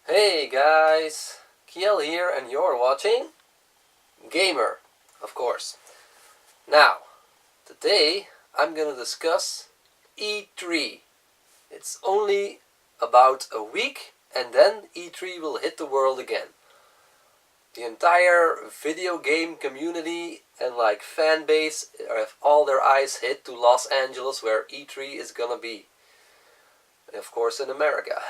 Hey guys, Kiel here and you're watching Gamer, of course. Now, today I'm gonna discuss E3. It's only about a week and then E3 will hit the world again. The entire video game community and fan base have all their eyes hit to Los Angeles where E3 is gonna be. Of course in America.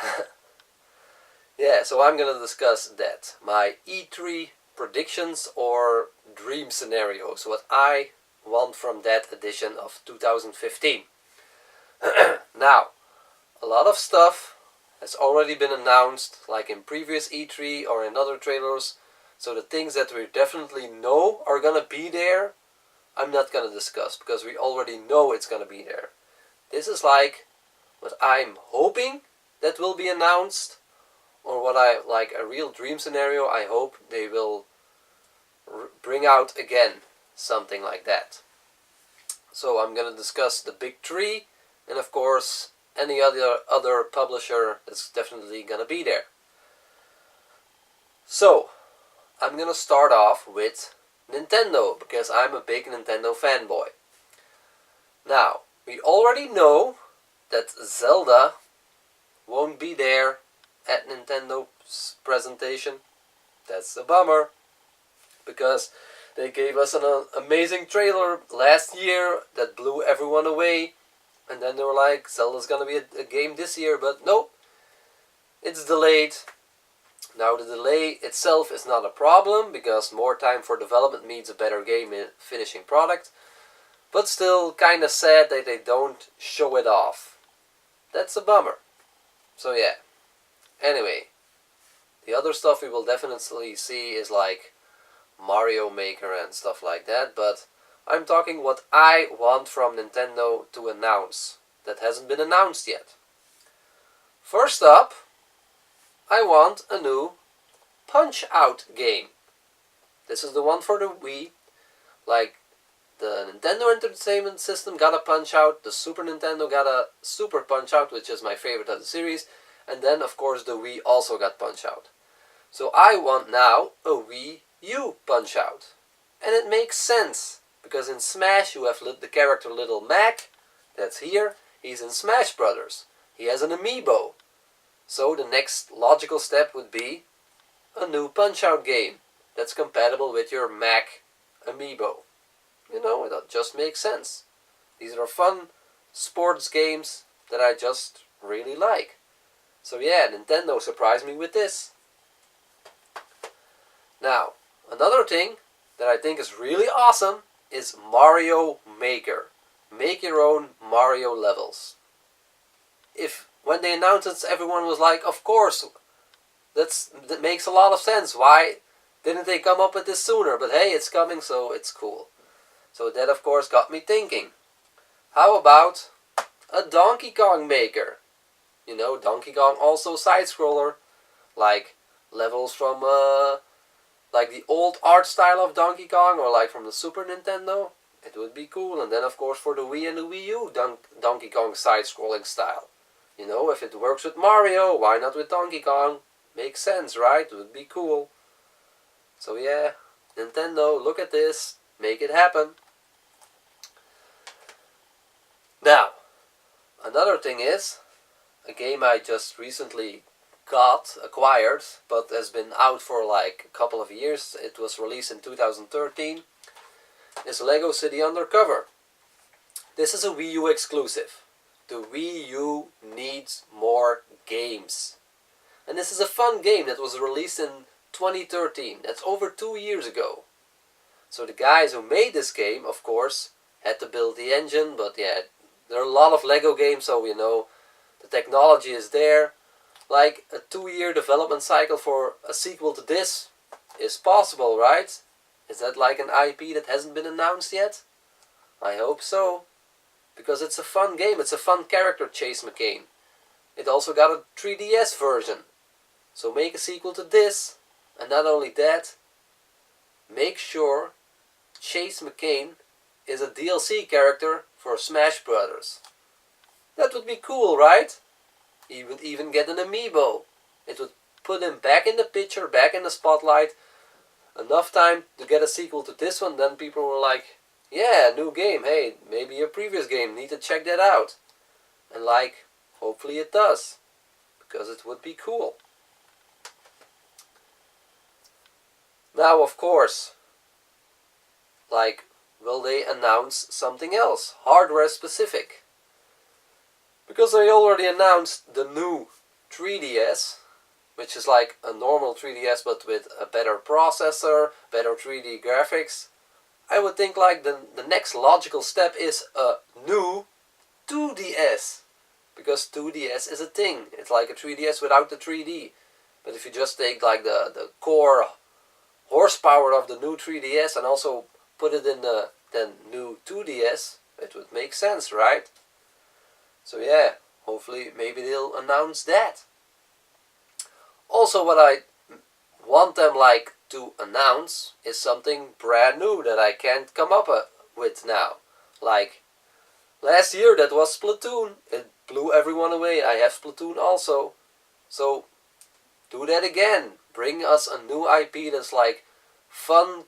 Yeah, so I'm gonna discuss that. My E3 predictions or dream scenarios. What I want from that edition of 2015. Now, a lot of stuff has already been announced, like in previous E3 or in other trailers. So the things that we definitely know are gonna be there, I'm not gonna discuss because we already know it's gonna be there. This is like what I'm hoping that will be announced, or what I like a real dream scenario. I hope they will bring out again something like that. So I'm gonna discuss the big three, and of course any other publisher that's definitely gonna be there. So I'm gonna start off with Nintendo because I'm a big Nintendo fanboy. Now we already know that Zelda won't be there at Nintendo's presentation. That's a bummer, because they gave us an amazing trailer last year that blew everyone away, and then they were like, Zelda's gonna be a game this year, but nope, it's delayed. Now the delay itself is not a problem, because more time for development means a better game finishing product, but still kinda sad that they don't show it off. That's a bummer. So yeah. Anyway, the other stuff we will definitely see is like Mario Maker and stuff like that, but I'm talking what I want from Nintendo to announce that hasn't been announced yet. First up, I want a new Punch-Out game. This is the one for the Wii. Like, the Nintendo Entertainment System got a Punch-Out, the Super Nintendo got a Super Punch-Out, which is my favorite of the series, and then of course the Wii also got Punch-Out. So I want now a Wii U Punch-Out. And it makes sense, because in Smash you have the character Little Mac, that's here, he's in Smash Brothers. He has an amiibo. So the next logical step would be a new Punch-Out game that's compatible with your Mac amiibo. You know, that just makes sense. These are fun sports games that I just really like. So yeah, Nintendo surprised me with this. Now, another thing that I think is really awesome is Mario Maker. Make your own Mario levels. When they announced it, everyone was like, of course, that makes a lot of sense. Why didn't they come up with this sooner? But hey, it's coming, so it's cool. So that of course got me thinking. How about a Donkey Kong Maker? You know, Donkey Kong also side-scroller, like levels from like the old art style of Donkey Kong, or like from the Super Nintendo. It would be cool. And then of course for the Wii and the Wii U, Donkey Kong side-scrolling style. You know, if it works with Mario, why not with Donkey Kong? Makes sense, right? It would be cool. So yeah, Nintendo, look at this. Make it happen. Now, another thing is a game I just recently acquired, but has been out for like a couple of years. It was released in 2013. Is Lego City Undercover. This is a Wii U exclusive. The Wii U needs more games. And this is a fun game that was released in 2013. That's over 2 years ago. So the guys who made this game, of course, had to build the engine, but yeah, there are a lot of Lego games, so you know, the technology is there. Like a 2-year development cycle for a sequel to this is possible, right? Is that like an IP that hasn't been announced yet? I hope so. Because it's a fun game, it's a fun character chase McCain. It also got a 3DS version. So make a sequel to this, and not only that, make sure Chase McCain is a DLC character for Smash Brothers. That would be cool, right? He would even get an amiibo. It would put him back in the picture, back in the spotlight, enough time to get a sequel to this one, then people were like, yeah, new game, hey, maybe a previous game, need to check that out. And like, hopefully it does, because it would be cool. Now, of course, like, will they announce something else, hardware specific? Because they already announced the new 3DS, which is like a normal 3DS but with a better processor, better 3D graphics. I would think like the next logical step is a new 2DS. Because 2DS is a thing. It's like a 3DS without the 3D. But if you just take like the core horsepower of the new 3DS and also put it in the new 2DS, it would make sense, right? So yeah, hopefully maybe they'll announce that. Also, what I want them like to announce is something brand new that I can't come up with now. Like last year that was Splatoon. It blew everyone away. I have Splatoon also. So do that again. Bring us a new IP that's like fun,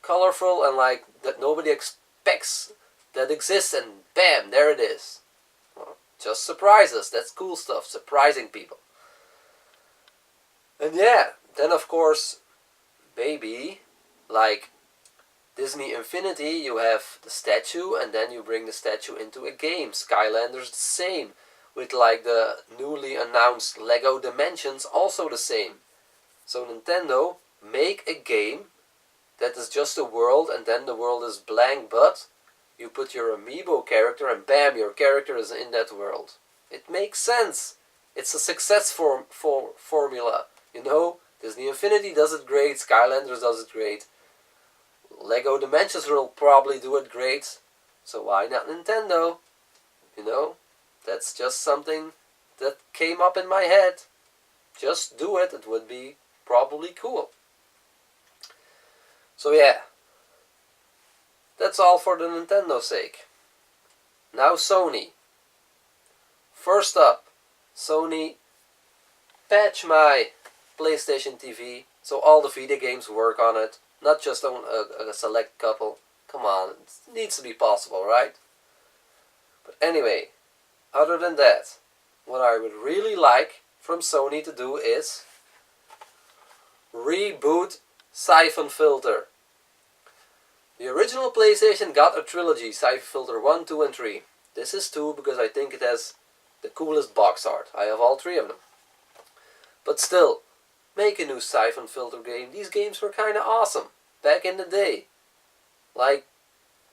colorful, and like that nobody expects that exists, and bam, there it is. Well, just surprise us. That's cool stuff. Surprising people. And yeah, then of course, maybe, like Disney Infinity, you have the statue, and then you bring the statue into a game. Skylanders the same, with like the newly announced Lego Dimensions also the same. So Nintendo, make a game that is just a world, and then the world is blank, but you put your amiibo character, and bam, your character is in that world. It makes sense. It's a success formula. You know, Disney Infinity does it great, Skylanders does it great. Lego Dimensions will probably do it great. So why not Nintendo? You know, that's just something that came up in my head. Just do it, it would be probably cool. So yeah, that's all for the Nintendo sake. Now Sony. First up, Sony, patch my PlayStation TV so all the Vita games work on it, not just on a select couple. Come on, it needs to be possible, right? But anyway, other than that, what I would really like from Sony to do is reboot Siphon Filter. The original PlayStation got a trilogy, Siphon Filter 1, 2 and 3. This is 2 because I think it has the coolest box art. I have all 3 of them. But still, make a new Siphon Filter game. These games were kinda awesome back in the day. Like,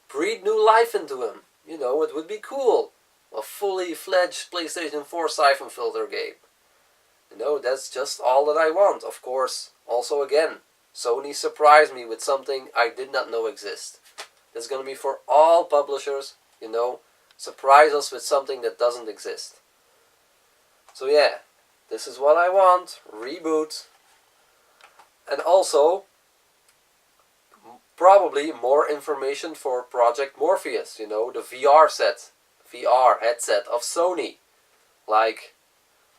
breathe new life into them. You know, it would be cool. A fully fledged PlayStation 4 Siphon Filter game. You know, that's just all that I want. Of course, also again, Sony surprised me with something I did not know exist. That's gonna be for all publishers, you know. Surprise us with something that doesn't exist. So yeah, this is what I want. Reboot. And also, probably more information for Project Morpheus. You know, the VR headset of Sony. Like,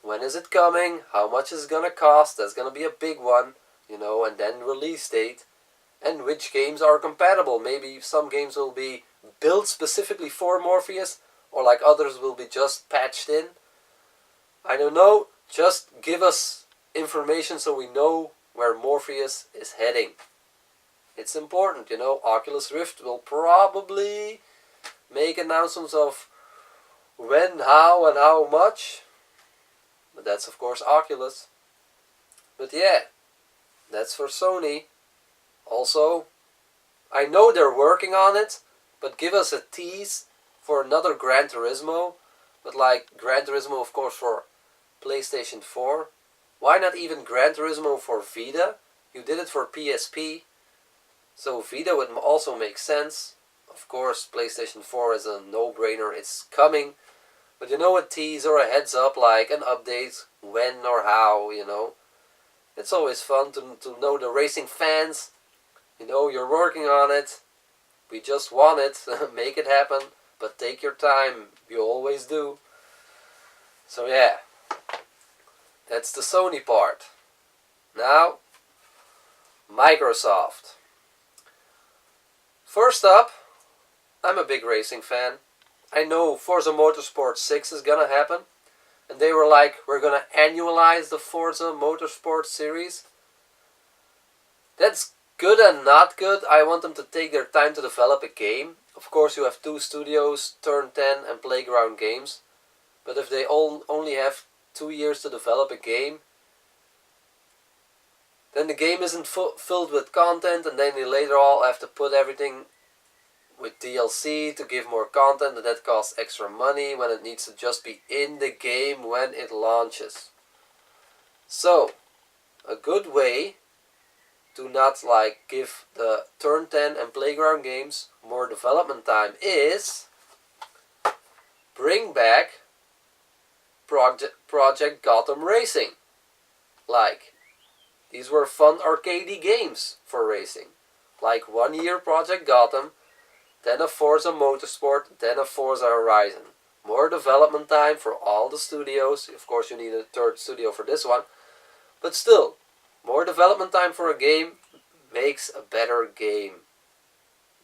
when is it coming? How much is it gonna cost? That's gonna be a big one. You know, and then release date. And which games are compatible. Maybe some games will be built specifically for Morpheus, or like others will be just patched in. I don't know. Just give us information so we know where Morpheus is heading. It's important, you know. Oculus Rift will probably make announcements of when, how, and how much. But that's of course Oculus. But yeah, that's for Sony. Also, I know they're working on it, but give us a tease for another Gran Turismo. But like Gran Turismo, of course, for PlayStation 4. Why not even Gran Turismo for Vita? You did it for PSP. So Vita would also make sense. Of course, PlayStation 4 is a no-brainer. It's coming. But you know, a tease or a heads up, like an update, when or how, you know. It's always fun to know the racing fans. You know, you're working on it. We just want it. Make it happen. But take your time. You always do. So yeah. That's the Sony part. Now, Microsoft. First up, I'm a big racing fan. I know Forza Motorsport 6 is gonna happen. And they were like, we're gonna annualize the Forza Motorsport series. That's good and not good. I want them to take their time to develop a game. Of course, you have two studios, Turn 10 and Playground Games. But if they only have 2 years to develop a game, then the game isn't filled with content, and then they later all have to put everything with DLC to give more content, and that costs extra money when it needs to just be in the game when it launches. So, a good way to not like give the Turn 10 and Playground Games more development time is bring back Project Gotham Racing. Like, these were fun arcadey games for racing. Like 1 year Project Gotham, then a Forza Motorsport, then a Forza Horizon. More development time for all the studios. Of course you need a third studio for this one. But still, more development time for a game makes a better game.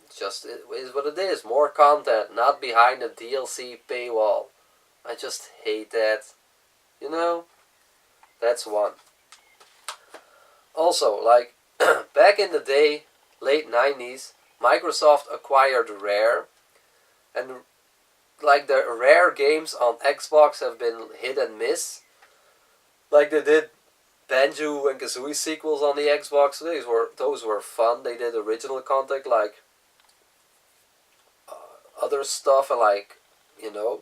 It just is what it is. More content, not behind a DLC paywall. I just hate that. You know? That's one. Also, like, back in the day, late 90s, Microsoft acquired Rare. And, like, the Rare games on Xbox have been hit and miss. Like, they did Banjo and Kazooie sequels on the Xbox. Those were fun. They did original content, like, other stuff, and, like, you know.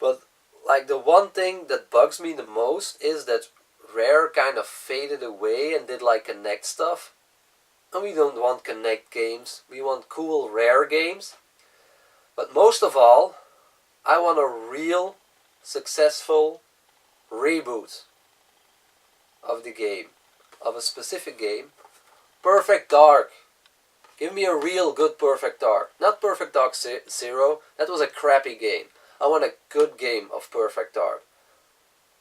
But, like, the one thing that bugs me the most is that Rare kind of faded away and did like Connect stuff. And we don't want Connect games. We want cool Rare games. But most of all, I want a real successful reboot of the game. Of a specific game. Perfect Dark. Give me a real good Perfect Dark. Not Perfect Dark Zero. That was a crappy game. I want a good game of Perfect Dark.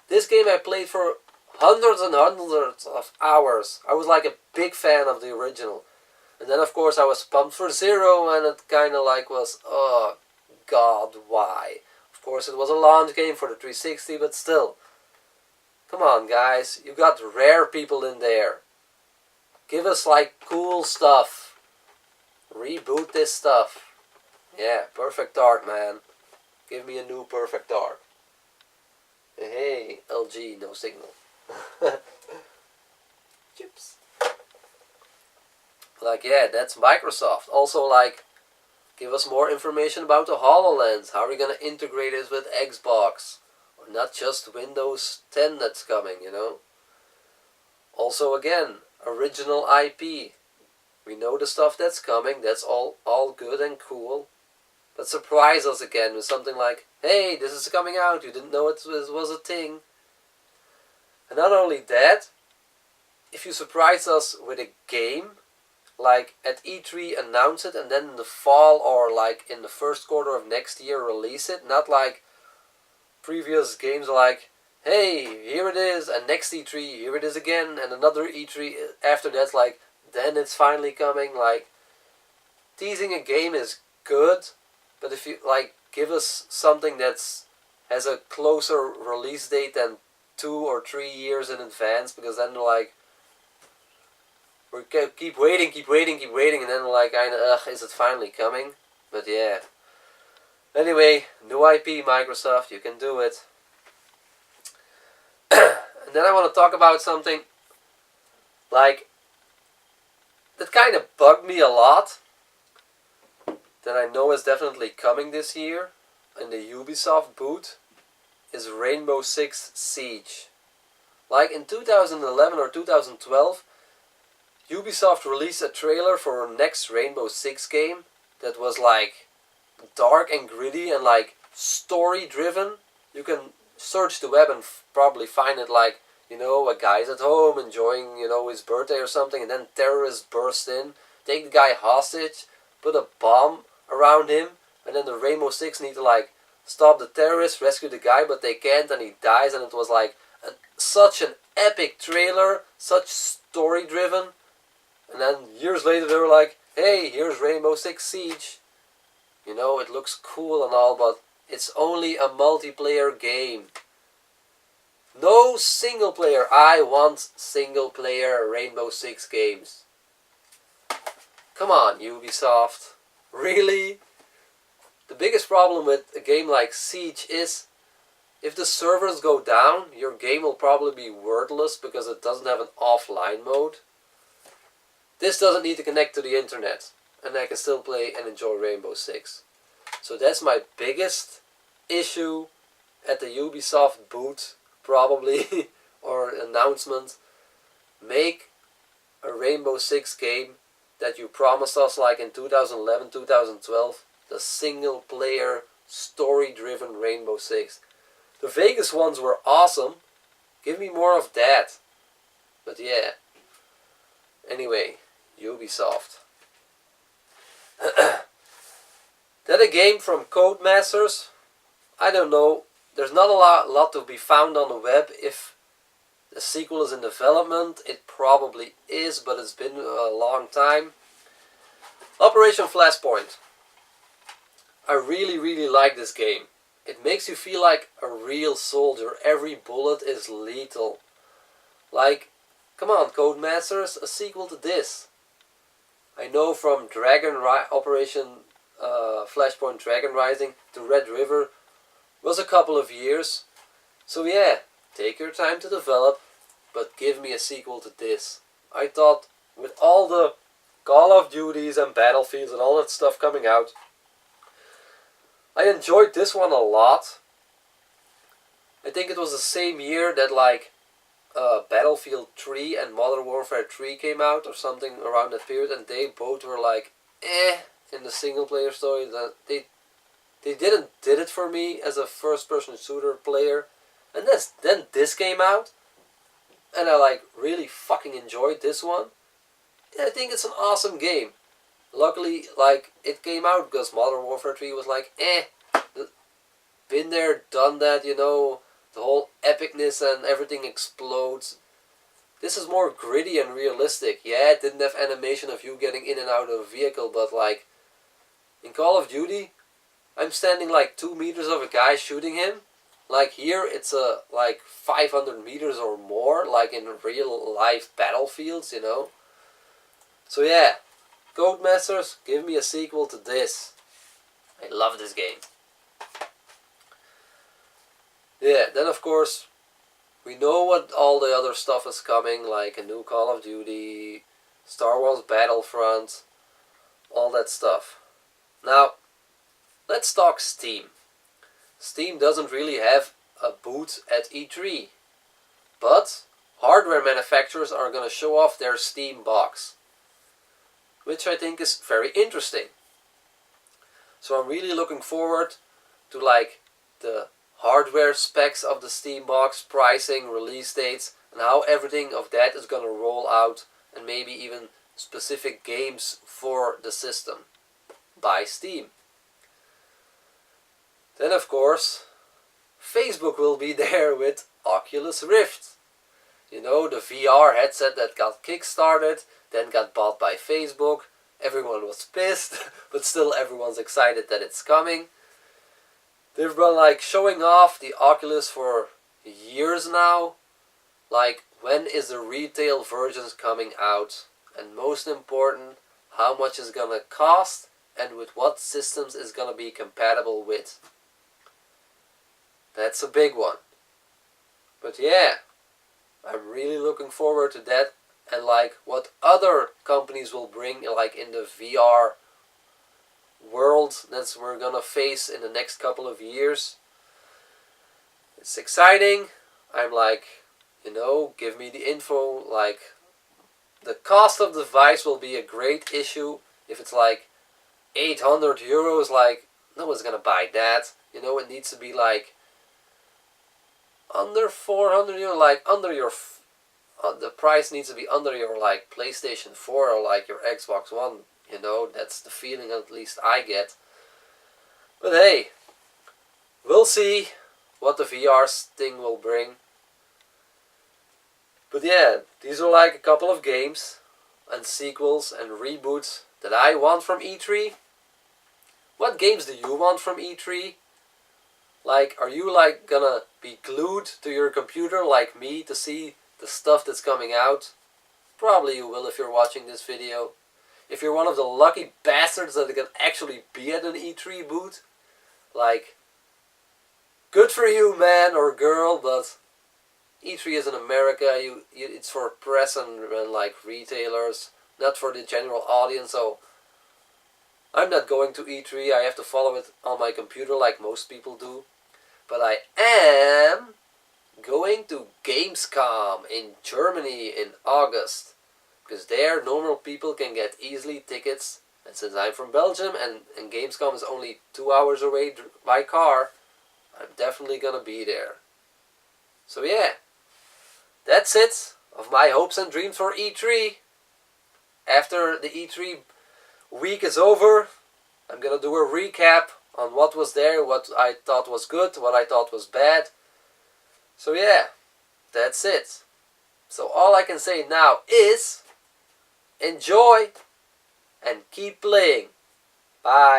This game I played for hundreds and hundreds of hours. I was like a big fan of the original. And then of course I was pumped for Zero, and it kind of like was, oh god, why? Of course it was a launch game for the 360, but still. Come on guys, you got Rare people in there. Give us like cool stuff. Reboot this stuff. Yeah, Perfect Dark, man. Give me a new Perfect Dark. Hey, LG, no signal. Chips. Like, yeah, that's Microsoft. Also, like, give us more information about the HoloLens. How are we going to integrate it with Xbox? Or not just Windows 10 that's coming, you know? Also, again, original IP. We know the stuff that's coming. That's all good and cool. But surprise us again with something like, hey, this is coming out. You didn't know it was a thing. And not only that, if you surprise us with a game, like at E3 announce it and then in the fall or like in the first quarter of next year release it, not like previous games like, hey, here it is, and next E3, here it is again, and another E3 after that, like, then it's finally coming. Like, teasing a game is good, but if you, like, give us something that's has a closer release date than 2 or 3 years in advance, because then like we keep waiting, and then like is it finally coming? But yeah. Anyway, new IP, Microsoft, you can do it. And then I want to talk about something like that kind of bugged me a lot, that I know is definitely coming this year in the Ubisoft booth, is Rainbow Six Siege. Like in 2011 or 2012, Ubisoft released a trailer for next Rainbow Six game that was like dark and gritty and like story driven. You can search the web and probably find it like, you know, a guy's at home enjoying, you know, his birthday or something, and then terrorists burst in, take the guy hostage, put a bomb around him, and then the Rainbow Six need to like stop the terrorists, rescue the guy, but they can't, and he dies. And it was like such an epic trailer, such story driven, and then years later they were like, hey, here's Rainbow Six Siege. You know, it looks cool and all, but it's only a multiplayer game. No single player. I want single player Rainbow Six games. Come on, Ubisoft. Really? The biggest problem with a game like Siege is if the servers go down, your game will probably be worthless because it doesn't have an offline mode. This doesn't need to connect to the internet, and I can still play and enjoy Rainbow Six. So that's my biggest issue at the Ubisoft booth, probably, or announcement. Make a Rainbow Six game that you promised us like in 2011, 2012. The single player, story driven Rainbow Six. The Vegas ones were awesome. Give me more of that. But yeah. Anyway, Ubisoft. Then a game from Codemasters. I don't know. There's not a lot to be found on the web. If the sequel is in development, it probably is, but it's been a long time. Operation Flashpoint. I really like this game. It makes you feel like a real soldier. Every bullet is lethal. Like, come on, Codemasters, a sequel to this. I know from Operation Flashpoint Dragon Rising to Red River was a couple of years. So yeah, take your time to develop, but give me a sequel to this. I thought with all the Call of Duties and Battlefields and all that stuff coming out, I enjoyed this one a lot. I think it was the same year that like Battlefield 3 and Modern Warfare 3 came out or something around that period, and they both were like in the single player story. That they did it for me as a first person shooter player. And then this came out, and I like really fucking enjoyed this one. I think it's an awesome game. Luckily, like, it came out because Modern Warfare 3 was like, been there, done that, you know, the whole epicness and everything explodes. This is more gritty and realistic. Yeah, it didn't have animation of you getting in and out of a vehicle, but like, in Call of Duty, I'm standing like 2 meters of a guy shooting him. Like here, it's like 500 meters or more, like in real life battlefields, you know. So yeah, Codemasters, give me a sequel to this. I love this game. Yeah, then of course, we know what all the other stuff is coming, like a new Call of Duty, Star Wars Battlefront, all that stuff. Now, let's talk Steam. Steam doesn't really have a booth at E3, but hardware manufacturers are going to show off their Steam box, which I think is very interesting. So I'm really looking forward to like the hardware specs of the Steam box, pricing, release dates, and how everything of that is going to roll out, and maybe even specific games for the system by Steam. Then of course, Facebook will be there with Oculus Rift. You know, the VR headset that got kickstarted, then got bought by Facebook. Everyone was pissed, but still everyone's excited that it's coming. They've been like showing off the Oculus for years now. Like, when is the retail versions coming out? And most important, how much is gonna cost and with what systems is gonna be compatible with. That's a big one. But yeah, I'm really looking forward to that, and like what other companies will bring like in the VR world that we're gonna face in the next couple of years. It's exciting. I'm like, you know, give me the info. Like, the cost of the device will be a great issue. If it's like 800 euros, like, no one's gonna buy that. You know, it needs to be like under 400 euro, like under your the price needs to be under your like PlayStation 4 or like your Xbox One. You know, that's the feeling at least I get. But hey, we'll see what the VR thing will bring. But yeah, these are like a couple of games and sequels and reboots that I want from E3. What games do you want from E3? Like, are you like gonna be glued to your computer like me to see the stuff that's coming out? Probably you will if you're watching this video. If you're one of the lucky bastards that can actually be at an E3 booth, like, good for you, man or girl, but E3 is in America. It's for press and like retailers, not for the general audience. So I'm not going to E3. I have to follow it on my computer like most people do. But I am going to Gamescom in Germany in August. Because there, normal people can get easily tickets. And since I'm from Belgium and Gamescom is only 2 hours away by car, I'm definitely gonna be there. So yeah, that's it of my hopes and dreams for E3. After the E3 week is over, I'm gonna do a recap on what was there, what I thought was good, what I thought was bad. So yeah, that's it. So all I can say now is enjoy and keep playing. Bye.